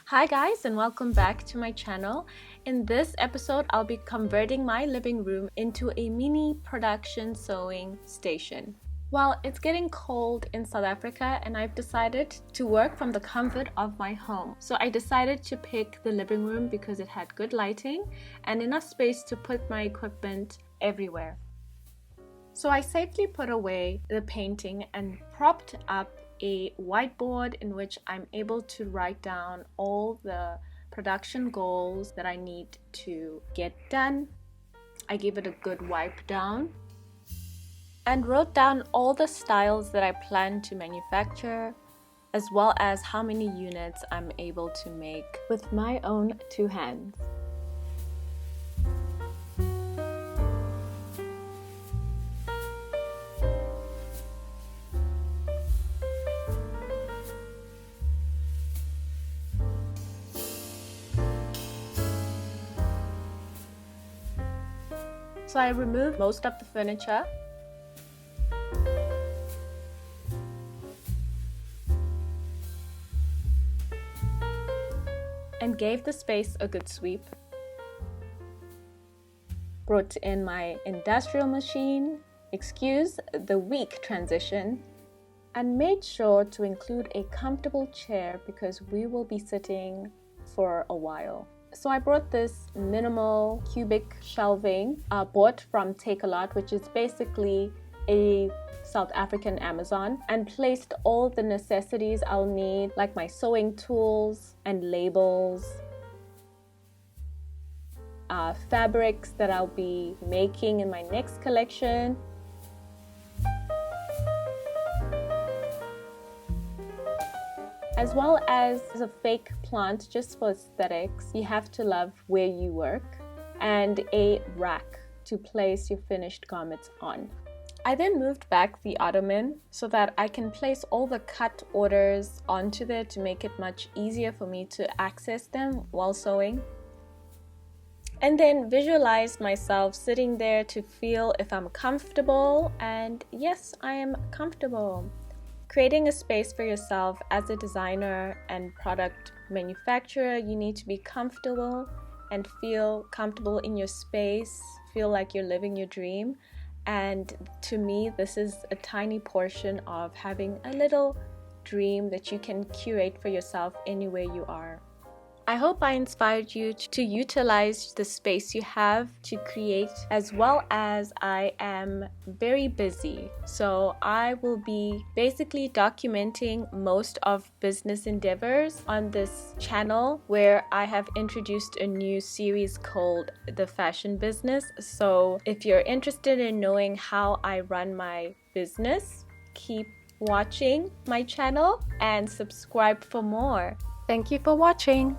Hi guys, and welcome back to my channel. In this episode, I'll be converting my living room into a mini production sewing station. Well, it's getting cold in South Africa and I've decided to work from the comfort of my home. So I decided to pick the living room because it had good lighting and enough space to put my equipment everywhere. So I safely put away the painting and propped up a whiteboard in which I'm able to write down all the production goals that I need to get done. I gave it a good wipe down and wrote down all the styles that I plan to manufacture, as well as how many units I'm able to make with my own two hands. So I removed most of the furniture and gave the space a good sweep. Brought in my industrial machine, excuse the weak transition, and made sure to include a comfortable chair because we will be sitting for a while. So I brought this minimal cubic shelving bought from Take-A-Lot, which is basically a South African Amazon, and placed all the necessities I'll need, like my sewing tools and labels, fabrics that I'll be making in my next collection, as well as a fake plant just for aesthetics. You have to love where you work, and a rack to place your finished garments on. I then moved back the ottoman so that I can place all the cut orders onto there to make it much easier for me to access them while sewing. And then visualize myself sitting there to feel if I'm comfortable, and yes, I am comfortable. Creating a space for yourself as a designer and product manufacturer, you need to be comfortable and feel comfortable in your space, feel like you're living your dream. And to me, this is a tiny portion of having a little dream that you can curate for yourself anywhere you are. I hope I inspired you to utilize the space you have to create, as well as I am very busy. So I will be basically documenting most of business endeavors on this channel, where I have introduced a new series called The Fashion Business. So if you're interested in knowing how I run my business, keep watching my channel and subscribe for more. Thank you for watching.